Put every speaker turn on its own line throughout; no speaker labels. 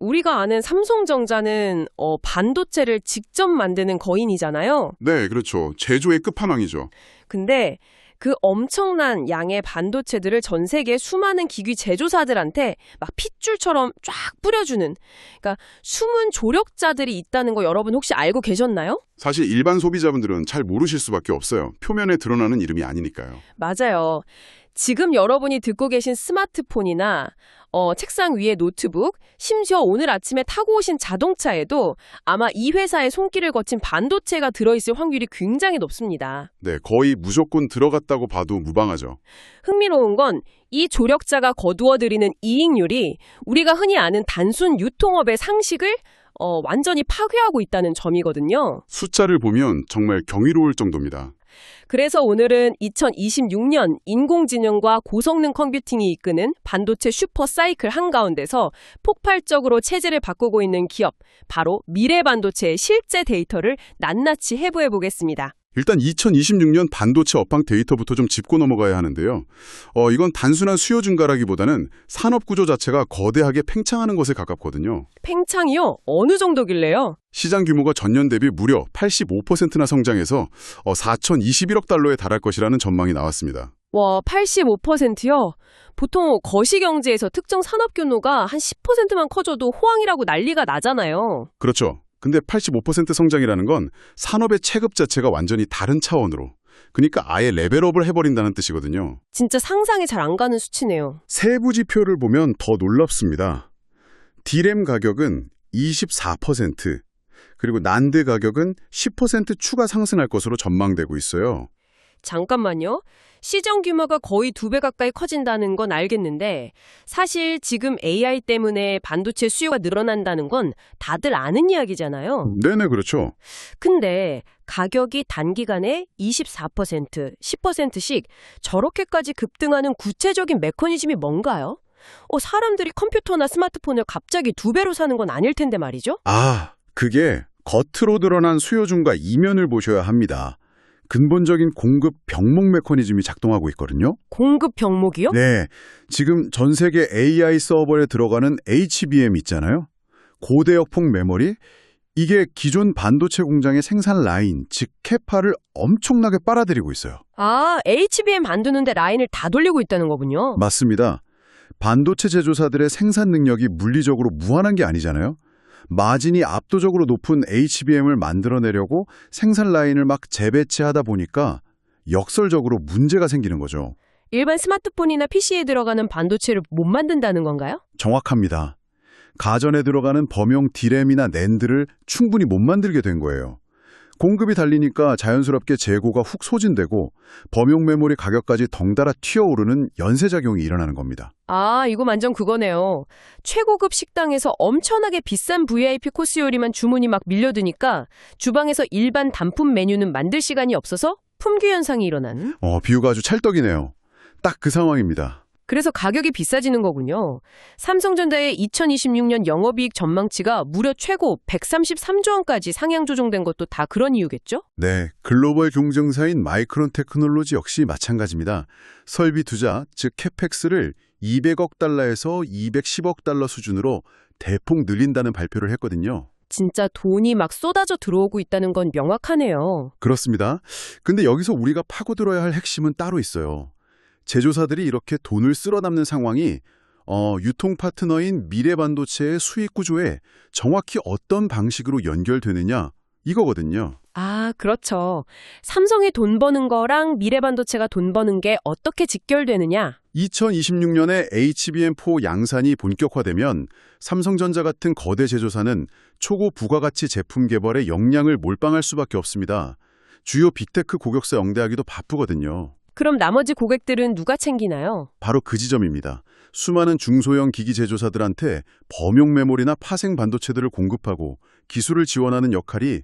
우리가 아는 삼성전자는 반도체를 직접 만드는 거인이잖아요.
네, 그렇죠. 제조의 끝판왕이죠.
근데 그 엄청난 양의 반도체들을 전 세계 수많은 기기 제조사들한테 막 핏줄처럼 쫙 뿌려주는, 그러니까 숨은 조력자들이 있다는 거 여러분 혹시 알고 계셨나요?
사실 일반 소비자분들은 잘 모르실 수밖에 없어요. 표면에 드러나는 이름이 아니니까요.
맞아요. 지금 여러분이 듣고 계신 스마트폰이나 책상 위의 노트북, 심지어 오늘 아침에 타고 오신 자동차에도 아마 이 회사의 손길을 거친 반도체가 들어있을 확률이 굉장히 높습니다.
네, 거의 무조건 들어갔다고 봐도 무방하죠.
흥미로운 건 이 조력자가 거두어들이는 이익률이 우리가 흔히 아는 단순 유통업의 상식을 완전히 파괴하고 있다는 점이거든요.
숫자를 보면 정말 경이로울 정도입니다.
그래서 오늘은 2026년 인공지능과 고성능 컴퓨팅이 이끄는 반도체 슈퍼 사이클 한가운데서 폭발적으로 체제를 바꾸고 있는 기업, 바로 미래반도체의 실제 데이터를 낱낱이 해부해 보겠습니다.
일단 2026년 반도체 업황 데이터부터 좀 짚고 넘어가야 하는데요. 이건 단순한 수요 증가라기보다는 산업 구조 자체가 거대하게 팽창하는 것에 가깝거든요.
팽창이요? 어느 정도길래요?
시장 규모가 전년 대비 무려 85%나 성장해서 4,021억 달러에 달할 것이라는 전망이 나왔습니다.
와, 85%요? 보통 거시경제에서 특정 산업 규모가 한 10%만 커져도 호황이라고 난리가 나잖아요.
그렇죠. 근데 85% 성장이라는 건 산업의 체급 자체가 완전히 다른 차원으로, 그러니까 아예 레벨업을 해버린다는 뜻이거든요.
진짜 상상이 잘 안 가는 수치네요.
세부 지표를 보면 더 놀랍습니다. D램 가격은 24%, 그리고 난드 가격은 10% 추가 상승할 것으로 전망되고 있어요.
잠깐만요. 시장 규모가 거의 2배 가까이 커진다는 건 알겠는데 사실 지금 AI 때문에 반도체 수요가 늘어난다는 건 다들 아는 이야기잖아요.
네네, 그렇죠.
근데 가격이 단기간에 24%, 10%씩 저렇게까지 급등하는 구체적인 메커니즘이 뭔가요? 사람들이 컴퓨터나 스마트폰을 갑자기 2배로 사는 건 아닐 텐데 말이죠?
그게 겉으로 드러난 수요중과 이면을 보셔야 합니다. 근본적인 공급 병목 메커니즘이 작동하고 있거든요.
공급 병목이요?
네, 지금 전 세계 AI 서버에 들어가는 HBM 있잖아요. 고대역폭 메모리, 이게 기존 반도체 공장의 생산 라인, 즉 캐파를 엄청나게 빨아들이고 있어요.
HBM 만드는데 라인을 다 돌리고 있다는 거군요.
맞습니다. 반도체 제조사들의 생산 능력이 물리적으로 무한한 게 아니잖아요. 마진이 압도적으로 높은 HBM을 만들어내려고 생산 라인을 막 재배치하다 보니까 역설적으로 문제가 생기는 거죠.
일반 스마트폰이나 PC에 들어가는 반도체를 못 만든다는 건가요?
정확합니다. 가전에 들어가는 범용 D램이나 낸드를 충분히 못 만들게 된 거예요. 공급이 달리니까 자연스럽게 재고가 훅 소진되고 범용 메모리 가격까지 덩달아 튀어오르는 연쇄작용이 일어나는 겁니다.
이거 완전 그거네요. 최고급 식당에서 엄청나게 비싼 VIP 코스 요리만 주문이 막 밀려드니까 주방에서 일반 단품 메뉴는 만들 시간이 없어서 품귀 현상이 일어나는?
비유가 아주 찰떡이네요. 딱 그 상황입니다.
그래서 가격이 비싸지는 거군요. 삼성전자의 2026년 영업이익 전망치가 무려 최고 133조 원까지 상향 조정된 것도 다 그런 이유겠죠?
네, 글로벌 경쟁사인 마이크론 테크놀로지 역시 마찬가지입니다. 설비 투자, 즉 캐펙스를 200억 달러에서 210억 달러 수준으로 대폭 늘린다는 발표를 했거든요.
진짜 돈이 막 쏟아져 들어오고 있다는 건 명확하네요.
그렇습니다. 근데 여기서 우리가 파고들어야 할 핵심은 따로 있어요. 제조사들이 이렇게 돈을 쓸어담는 상황이 유통 파트너인 미래반도체의 수익 구조에 정확히 어떤 방식으로 연결되느냐 이거거든요.
그렇죠. 삼성이 돈 버는 거랑 미래반도체가 돈 버는 게 어떻게 직결되느냐?
2026년에 HBM4 양산이 본격화되면 삼성전자 같은 거대 제조사는 초고 부가가치 제품 개발에 역량을 몰빵할 수밖에 없습니다. 주요 빅테크 고객사 응대하기도 바쁘거든요.
그럼 나머지 고객들은 누가 챙기나요?
바로 그 지점입니다. 수많은 중소형 기기 제조사들한테 범용 메모리나 파생 반도체들을 공급하고 기술을 지원하는 역할이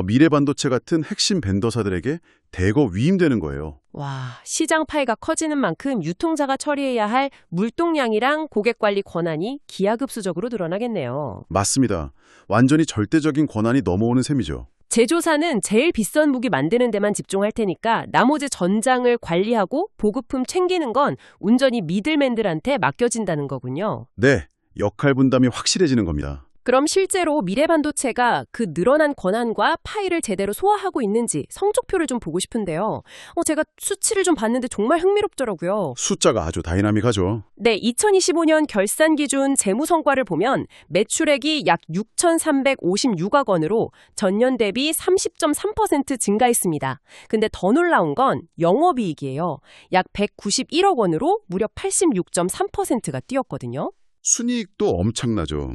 미래 반도체 같은 핵심 벤더사들에게 대거 위임되는 거예요.
와, 시장 파이가 커지는 만큼 유통사가 처리해야 할 물동량이랑 고객 관리 권한이 기하급수적으로 늘어나겠네요.
맞습니다. 완전히 절대적인 권한이 넘어오는 셈이죠.
제조사는 제일 비싼 무기 만드는 데만 집중할 테니까 나머지 전장을 관리하고 보급품 챙기는 건 온전히 미들맨들한테 맡겨진다는 거군요.
네, 역할 분담이 확실해지는 겁니다.
그럼 실제로 미래반도체가 그 늘어난 권한과 파일을 제대로 소화하고 있는지 성적표를 좀 보고 싶은데요. 제가 수치를 좀 봤는데 정말 흥미롭더라고요.
숫자가 아주 다이나믹하죠.
네, 2025년 결산 기준 재무 성과를 보면 매출액이 약 6,356억 원으로 전년 대비 30.3% 증가했습니다. 근데 더 놀라운 건 영업이익이에요. 약 191억 원으로 무려 86.3%가 뛰었거든요.
순이익도 엄청나죠.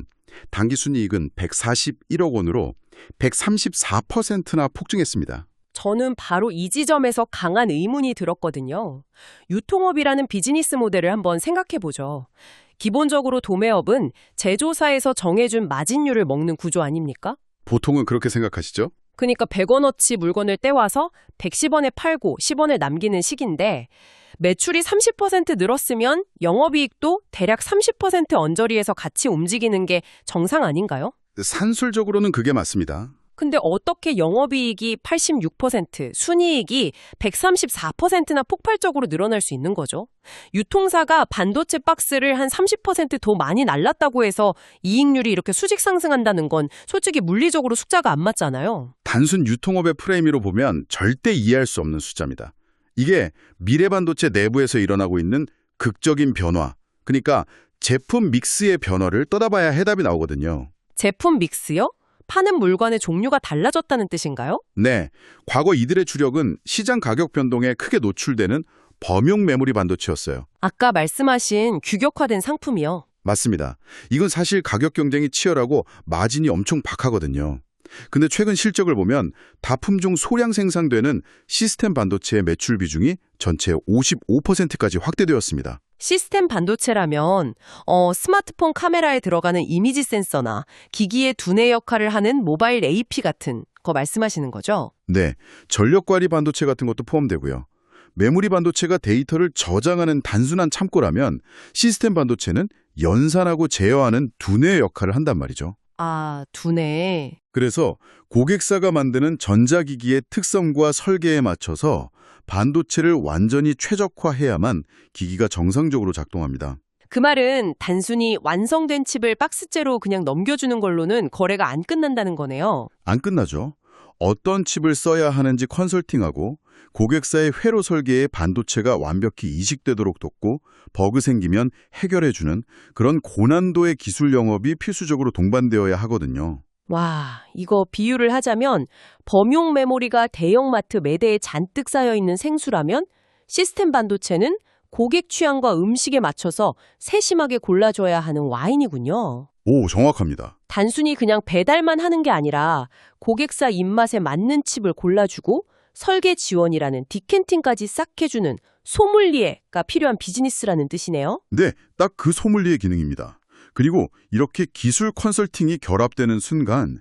당기순이익은 141억 원으로 134%나 폭증했습니다.
저는 바로 이 지점에서 강한 의문이 들었거든요. 유통업이라는 비즈니스 모델을 한번 생각해보죠. 기본적으로 도매업은 제조사에서 정해준 마진율을 먹는 구조 아닙니까?
보통은 그렇게 생각하시죠?
그러니까 100원어치 물건을 떼와서 110원에 팔고 10원을 남기는 식인데 매출이 30% 늘었으면 영업이익도 대략 30% 언저리에서 같이 움직이는 게 정상 아닌가요?
산술적으로는 그게 맞습니다.
근데 어떻게 영업이익이 86%, 순이익이 134%나 폭발적으로 늘어날 수 있는 거죠? 유통사가 반도체 박스를 한 30% 더 많이 날랐다고 해서 이익률이 이렇게 수직 상승한다는 건 솔직히 물리적으로 숫자가 안 맞잖아요.
단순 유통업의 프레임으로 보면 절대 이해할 수 없는 숫자입니다. 이게 미래반도체 내부에서 일어나고 있는 극적인 변화, 그러니까 제품 믹스의 변화를 떠다봐야 해답이 나오거든요.
제품 믹스요? 파는 물건의 종류가 달라졌다는 뜻인가요?
네, 과거 이들의 주력은 시장 가격 변동에 크게 노출되는 범용 메모리 반도체였어요.
아까 말씀하신 규격화된 상품이요.
맞습니다. 이건 사실 가격 경쟁이 치열하고 마진이 엄청 박하거든요. 근데 최근 실적을 보면 다품종 소량 생산되는 시스템 반도체의 매출 비중이 전체의 55%까지 확대되었습니다.
시스템 반도체라면 스마트폰 카메라에 들어가는 이미지 센서나 기기의 두뇌 역할을 하는 모바일 AP 같은 거 말씀하시는 거죠?
네, 전력관리 반도체 같은 것도 포함되고요. 메모리 반도체가 데이터를 저장하는 단순한 창고라면 시스템 반도체는 연산하고 제어하는 두뇌 역할을 한단 말이죠.
아, 두뇌.
그래서 고객사가 만드는 전자기기의 특성과 설계에 맞춰서 반도체를 완전히 최적화해야만 기기가 정상적으로 작동합니다.
그 말은 단순히 완성된 칩을 박스째로 그냥 넘겨주는 걸로는 거래가 안 끝난다는 거네요.
안 끝나죠. 어떤 칩을 써야 하는지 컨설팅하고 고객사의 회로 설계에 반도체가 완벽히 이식되도록 돕고 버그 생기면 해결해주는 그런 고난도의 기술 영업이 필수적으로 동반되어야 하거든요.
와, 이거 비유를 하자면 범용 메모리가 대형마트 매대에 잔뜩 쌓여있는 생수라면 시스템 반도체는 고객 취향과 음식에 맞춰서 세심하게 골라줘야 하는 와인이군요.
오, 정확합니다.
단순히 그냥 배달만 하는 게 아니라 고객사 입맛에 맞는 칩을 골라주고 설계 지원이라는 디켄팅까지 싹 해주는 소믈리에가 필요한 비즈니스라는 뜻이네요.
네, 딱 그 소믈리에 기능입니다. 그리고 이렇게 기술 컨설팅이 결합되는 순간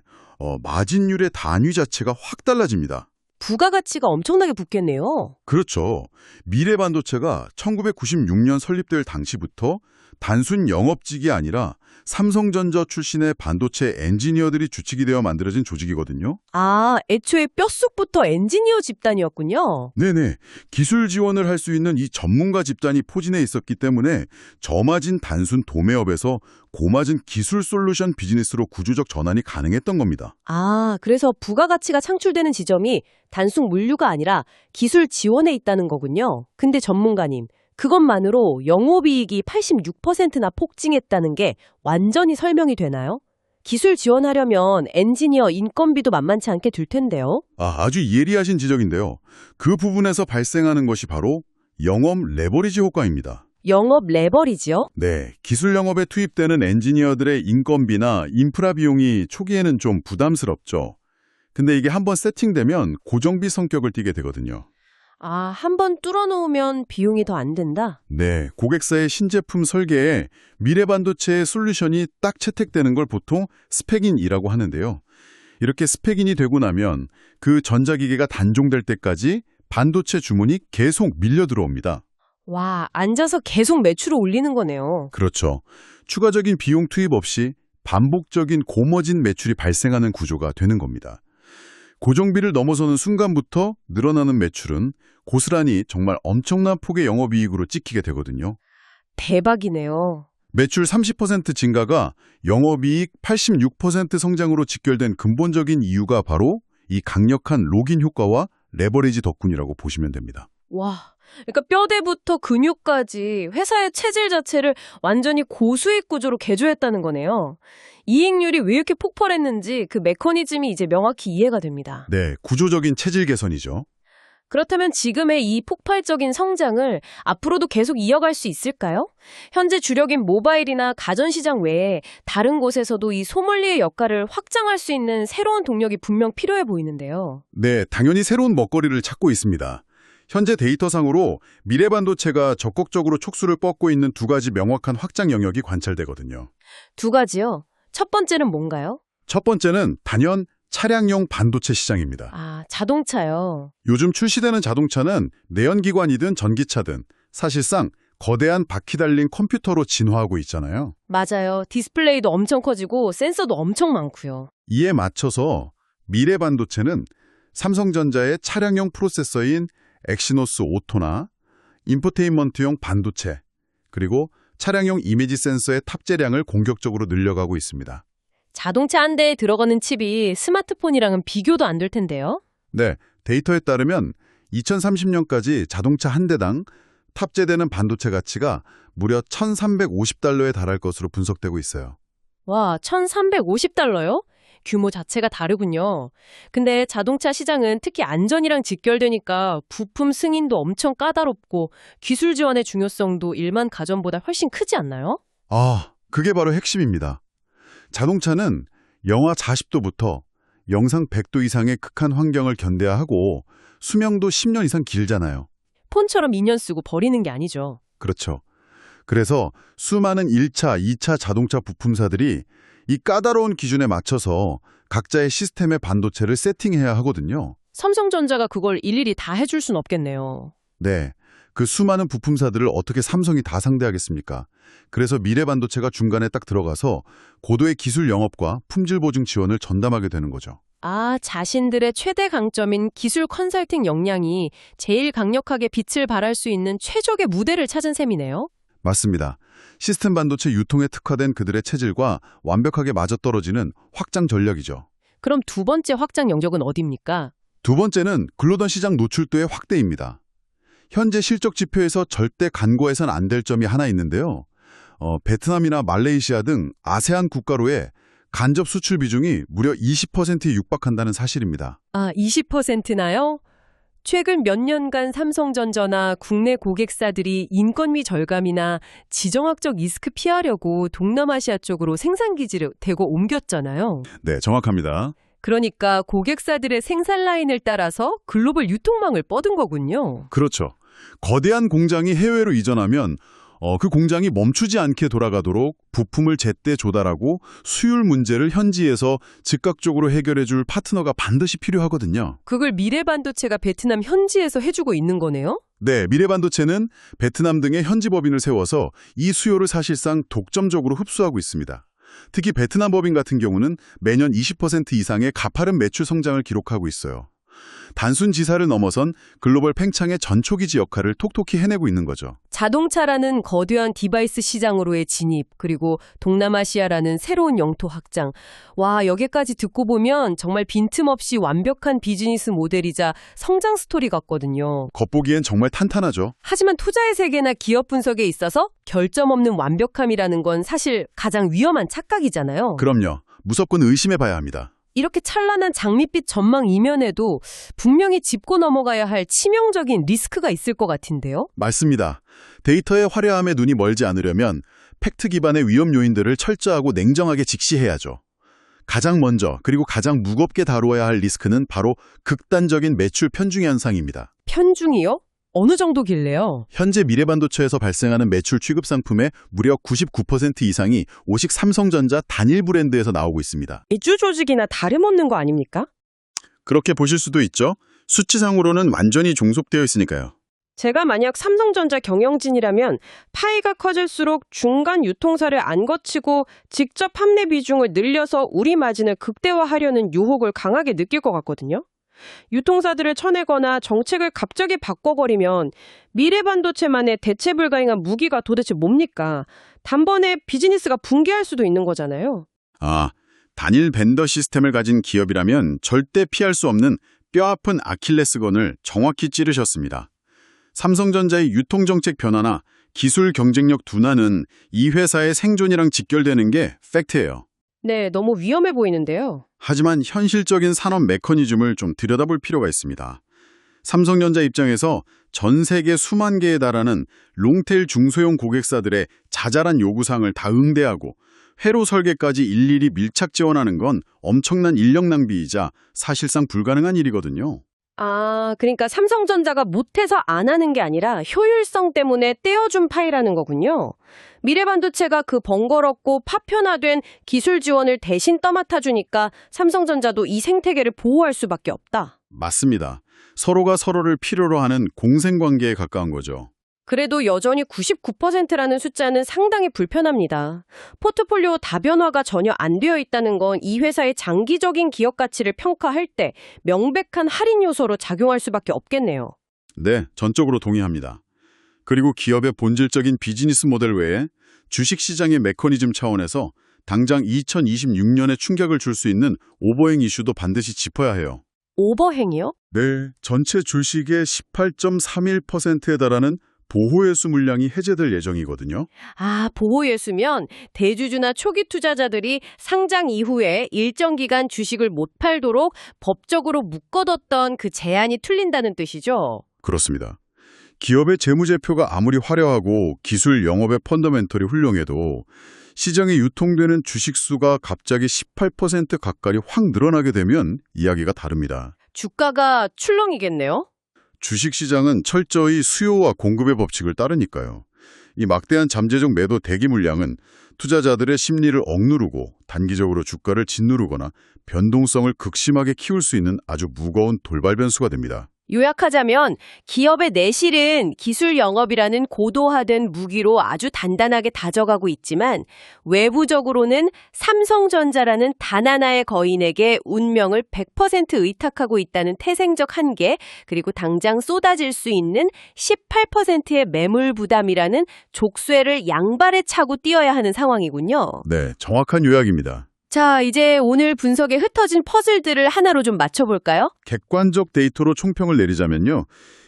마진율의 단위 자체가 확 달라집니다.
부가가치가 엄청나게 붙겠네요.
그렇죠. 미래반도체가 1996년 설립될 당시부터 단순 영업직이 아니라 삼성전자 출신의 반도체 엔지니어들이 주축이 되어 만들어진 조직이거든요.
아, 애초에 뼛속부터 엔지니어 집단이었군요.
네네. 기술 지원을 할 수 있는 이 전문가 집단이 포진해 있었기 때문에 저마진 단순 도매업에서 고마진 기술 솔루션 비즈니스로 구조적 전환이 가능했던 겁니다.
아, 그래서 부가가치가 창출되는 지점이 단순 물류가 아니라 기술 지원에 있다는 거군요. 근데 전문가님, 그것만으로 영업이익이 86%나 폭증했다는 게 완전히 설명이 되나요? 기술 지원하려면 엔지니어 인건비도 만만치 않게 들 텐데요.
아주 예리하신 지적인데요. 그 부분에서 발생하는 것이 바로 영업 레버리지 효과입니다.
영업 레버리지요?
네, 기술 영업에 투입되는 엔지니어들의 인건비나 인프라 비용이 초기에는 좀 부담스럽죠. 근데 이게 한번 세팅되면 고정비 성격을 띠게 되거든요.
아, 한번 뚫어놓으면 비용이 더 안 든다?
네, 고객사의 신제품 설계에 미래반도체의 솔루션이 딱 채택되는 걸 보통 스펙인이라고 하는데요. 이렇게 스펙인이 되고 나면 그 전자기기가 단종될 때까지 반도체 주문이 계속 밀려 들어옵니다.
와, 앉아서 계속 매출을 올리는 거네요.
그렇죠. 추가적인 비용 투입 없이 반복적인 고머진 매출이 발생하는 구조가 되는 겁니다. 고정비를 넘어서는 순간부터 늘어나는 매출은 고스란히 정말 엄청난 폭의 영업이익으로 찍히게 되거든요.
대박이네요.
매출 30% 증가가 영업이익 86% 성장으로 직결된 근본적인 이유가 바로 이 강력한 로긴 효과와 레버리지 덕분이라고 보시면 됩니다.
와, 그러니까 뼈대부터 근육까지 회사의 체질 자체를 완전히 고수익 구조로 개조했다는 거네요. 이익률이 왜 이렇게 폭발했는지 그 메커니즘이 이제 명확히 이해가 됩니다.
네, 구조적인 체질 개선이죠.
그렇다면 지금의 이 폭발적인 성장을 앞으로도 계속 이어갈 수 있을까요? 현재 주력인 모바일이나 가전시장 외에 다른 곳에서도 이 소믈리에 역할을 확장할 수 있는 새로운 동력이 분명 필요해 보이는데요.
네, 당연히 새로운 먹거리를 찾고 있습니다. 현재 데이터상으로 미래반도체가 적극적으로 촉수를 뻗고 있는 두 가지 명확한 확장 영역이 관찰되거든요.
두 가지요. 첫 번째는 뭔가요?
첫 번째는 단연 차량용 반도체 시장입니다.
아, 자동차요.
요즘 출시되는 자동차는 내연기관이든 전기차든 사실상 거대한 바퀴 달린 컴퓨터로 진화하고 있잖아요.
맞아요. 디스플레이도 엄청 커지고 센서도 엄청 많고요.
이에 맞춰서 미래 반도체는 삼성전자의 차량용 프로세서인 엑시노스 오토나 인포테인먼트용 반도체, 그리고 차량용 이미지 센서의 탑재량을 공격적으로 늘려가고 있습니다.
자동차 한 대에 들어가는 칩이 스마트폰이랑은 비교도 안 될 텐데요.
네, 데이터에 따르면 2030년까지 자동차 한 대당 탑재되는 반도체 가치가 무려 1,350달러에 달할 것으로 분석되고 있어요.
와, 1,350달러요? 규모 자체가 다르군요. 근데 자동차 시장은 특히 안전이랑 직결되니까 부품 승인도 엄청 까다롭고 기술 지원의 중요성도 일반 가전보다 훨씬 크지 않나요?
아, 그게 바로 핵심입니다. 자동차는 영하 40도부터 영상 100도 이상의 극한 환경을 견뎌야 하고 수명도 10년 이상 길잖아요.
폰처럼 2년 쓰고 버리는 게 아니죠.
그렇죠. 그래서 수많은 1차, 2차 자동차 부품사들이 이 까다로운 기준에 맞춰서 각자의 시스템의 반도체를 세팅해야 하거든요.
삼성전자가 그걸 일일이 다 해줄 순 없겠네요.
네, 그 수많은 부품사들을 어떻게 삼성이 다 상대하겠습니까? 그래서 미래반도체가 중간에 딱 들어가서 고도의 기술 영업과 품질 보증 지원을 전담하게 되는 거죠.
아, 자신들의 최대 강점인 기술 컨설팅 역량이 제일 강력하게 빛을 발할 수 있는 최적의 무대를 찾은 셈이네요.
맞습니다. 시스템 반도체 유통에 특화된 그들의 체질과 완벽하게 맞아떨어지는 확장 전략이죠.
그럼 두 번째 확장 영역은 어디입니까?
두 번째는 근로던 시장 노출도의 확대입니다. 현재 실적 지표에서 절대 간과해서는 안 될 점이 하나 있는데요. 베트남이나 말레이시아 등 아세안 국가로의 간접 수출 비중이 무려 20%에 육박한다는 사실입니다.
아, 20%나요? 최근 몇 년간 삼성전자나 국내 고객사들이 인건비 절감이나 지정학적 리스크 피하려고 동남아시아 쪽으로 생산기지를 대거 옮겼잖아요.
네, 정확합니다.
그러니까 고객사들의 생산 라인을 따라서 글로벌 유통망을 뻗은 거군요.
그렇죠. 거대한 공장이 해외로 이전하면 그 공장이 멈추지 않게 돌아가도록 부품을 제때 조달하고 수율 문제를 현지에서 즉각적으로 해결해줄 파트너가 반드시 필요하거든요.
그걸 미래반도체가 베트남 현지에서 해주고 있는 거네요?
네, 미래반도체는 베트남 등의 현지 법인을 세워서 이 수요를 사실상 독점적으로 흡수하고 있습니다. 특히 베트남 법인 같은 경우는 매년 20% 이상의 가파른 매출 성장을 기록하고 있어요. 단순 지사를 넘어선 글로벌 팽창의 전초기지 역할을 톡톡히 해내고 있는 거죠.
자동차라는 거대한 디바이스 시장으로의 진입, 그리고 동남아시아라는 새로운 영토 확장. 와, 여기까지 듣고 보면 정말 빈틈없이 완벽한 비즈니스 모델이자 성장 스토리 같거든요.
겉보기엔 정말 탄탄하죠.
하지만 투자의 세계나 기업 분석에 있어서 결점 없는 완벽함이라는 건 사실 가장 위험한 착각이잖아요.
그럼요. 무조건 의심해봐야 합니다.
이렇게 찬란한 장밋빛 전망 이면에도 분명히 짚고 넘어가야 할 치명적인 리스크가 있을 것 같은데요?
맞습니다. 데이터의 화려함에 눈이 멀지 않으려면 팩트 기반의 위험 요인들을 철저하고 냉정하게 직시해야죠. 가장 먼저 그리고 가장 무겁게 다루어야 할 리스크는 바로 극단적인 매출 편중 현상입니다.
편중이요? 어느 정도길래요?
현재 미래반도체에서 발생하는 매출 취급 상품의 무려 99% 이상이 오직 삼성전자 단일 브랜드에서 나오고 있습니다.
이주 조직이나 다름없는 거 아닙니까?
그렇게 보실 수도 있죠. 수치상으로는 완전히 종속되어 있으니까요.
제가 만약 삼성전자 경영진이라면 파이가 커질수록 중간 유통사를 안 거치고 직접 판매 비중을 늘려서 우리 마진을 극대화하려는 유혹을 강하게 느낄 것 같거든요. 유통사들을 쳐내거나 정책을 갑자기 바꿔버리면 미래 반도체만의 대체 불가능한 무기가 도대체 뭡니까? 단번에 비즈니스가 붕괴할 수도 있는 거잖아요.
아, 단일 벤더 시스템을 가진 기업이라면 절대 피할 수 없는 뼈아픈 아킬레스건을 정확히 찌르셨습니다. 삼성전자의 유통정책 변화나 기술 경쟁력 둔화는 이 회사의 생존이랑 직결되는 게 팩트예요.
네, 너무 위험해 보이는데요.
하지만 현실적인 산업 메커니즘을 좀 들여다볼 필요가 있습니다. 삼성전자 입장에서 전 세계 수만 개에 달하는 롱테일 중소형 고객사들의 자잘한 요구사항을 다 응대하고 회로 설계까지 일일이 밀착 지원하는 건 엄청난 인력 낭비이자 사실상 불가능한 일이거든요.
아, 그러니까 삼성전자가 못해서 안 하는 게 아니라 효율성 때문에 떼어준 파이라는 거군요. 미래반도체가 그 번거롭고 파편화된 기술 지원을 대신 떠맡아주니까 삼성전자도 이 생태계를 보호할 수밖에 없다.
맞습니다. 서로가 서로를 필요로 하는 공생관계에 가까운 거죠.
그래도 여전히 99%라는 숫자는 상당히 불편합니다. 포트폴리오 다변화가 전혀 안 되어 있다는 건 이 회사의 장기적인 기업 가치를 평가할 때 명백한 할인 요소로 작용할 수밖에 없겠네요.
네, 전적으로 동의합니다. 그리고 기업의 본질적인 비즈니스 모델 외에 주식시장의 메커니즘 차원에서 당장 2026년에 충격을 줄 수 있는 오버행 이슈도 반드시 짚어야 해요.
오버행이요?
네, 전체 주식의 18.31%에 달하는 보호예수 물량이 해제될 예정이거든요.
아, 보호예수면 대주주나 초기 투자자들이 상장 이후에 일정 기간 주식을 못 팔도록 법적으로 묶어뒀던 그 제한이 틀린다는 뜻이죠?
그렇습니다. 기업의 재무제표가 아무리 화려하고 기술 영업의 펀더멘털이 훌륭해도 시장에 유통되는 주식 수가 갑자기 18% 가까이 확 늘어나게 되면 이야기가 다릅니다.
주가가 출렁이겠네요?
주식시장은 철저히 수요와 공급의 법칙을 따르니까요. 이 막대한 잠재적 매도 대기 물량은 투자자들의 심리를 억누르고 단기적으로 주가를 짓누르거나 변동성을 극심하게 키울 수 있는 아주 무거운 돌발 변수가 됩니다.
요약하자면 기업의 내실은 기술 영업이라는 고도화된 무기로 아주 단단하게 다져가고 있지만 외부적으로는 삼성전자라는 단 하나의 거인에게 운명을 100% 의탁하고 있다는 태생적 한계, 그리고 당장 쏟아질 수 있는 18%의 매물 부담이라는 족쇄를 양발에 차고 뛰어야 하는 상황이군요.
네, 정확한 요약입니다.
자, 이제 오늘 분석에 흩어진 퍼즐들을 하나로 좀 맞춰볼까요?
객관적 데이터로 총평을 내리자면요.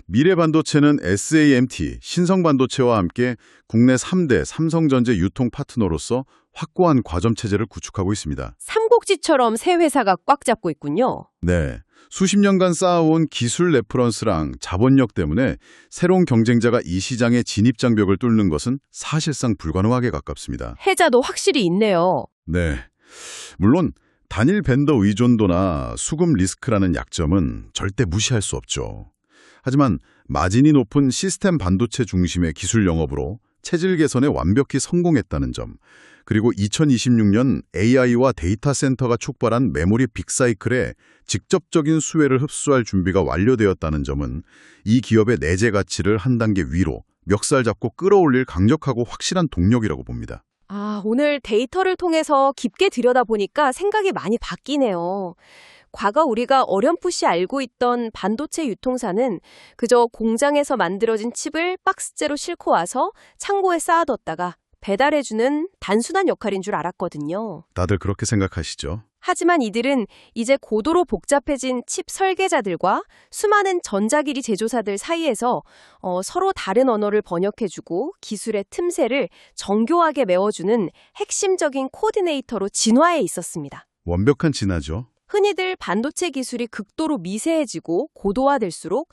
미래반도체는 SAMT, 신성반도체와 함께 국내 3대 삼성전자 유통 파트너로서 확고한 과점체제를 구축하고 있습니다.
삼국지처럼 새 회사가 꽉 잡고 있군요.
네, 수십 년간 쌓아온 기술 레퍼런스랑 자본력 때문에 새로운 경쟁자가 이 시장의 진입 장벽을 뚫는 것은 사실상 불가능하게 가깝습니다.
해자도 확실히 있네요.
네, 물론 단일 벤더 의존도나 수급 리스크라는 약점은 절대 무시할 수 없죠. 하지만 마진이 높은 시스템 반도체 중심의 기술 영업으로 체질 개선에 완벽히 성공했다는 점, 그리고 2026년 AI와 데이터 센터가 촉발한 메모리 빅사이클에 직접적인 수혜를 흡수할 준비가 완료되었다는 점은 이 기업의 내재 가치를 한 단계 위로 멱살 잡고 끌어올릴 강력하고 확실한 동력이라고 봅니다.
아, 오늘 데이터를 통해서 깊게 들여다보니까 생각이 많이 바뀌네요. 과거 우리가 어렴풋이 알고 있던 반도체 유통사는 그저 공장에서 만들어진 칩을 박스째로 싣고 와서 창고에 쌓아뒀다가 배달해주는 단순한 역할인 줄 알았거든요.
다들 그렇게 생각하시죠?
하지만 이들은 이제 고도로 복잡해진 칩 설계자들과 수많은 전자기기 제조사들 사이에서 서로 다른 언어를 번역해주고 기술의 틈새를 정교하게 메워주는 핵심적인 코디네이터로 진화해 있었습니다.
완벽한 진화죠.
흔히들 반도체 기술이 극도로 미세해지고 고도화될수록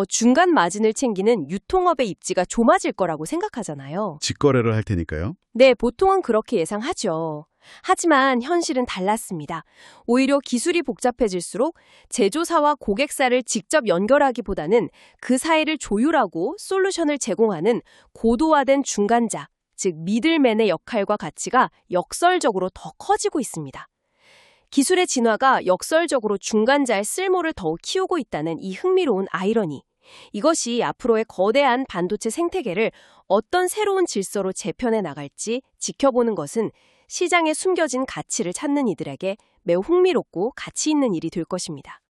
중간 마진을 챙기는 유통업의 입지가 좁아질 거라고 생각하잖아요.
직거래를 할 테니까요.
네, 보통은 그렇게 예상하죠. 하지만 현실은 달랐습니다. 오히려 기술이 복잡해질수록 제조사와 고객사를 직접 연결하기보다는 그 사이를 조율하고 솔루션을 제공하는 고도화된 중간자, 즉 미들맨의 역할과 가치가 역설적으로 더 커지고 있습니다. 기술의 진화가 역설적으로 중간자의 쓸모를 더욱 키우고 있다는 이 흥미로운 아이러니. 이것이 앞으로의 거대한 반도체 생태계를 어떤 새로운 질서로 재편해 나갈지 지켜보는 것은 시장에 숨겨진 가치를 찾는 이들에게 매우 흥미롭고 가치 있는 일이 될 것입니다.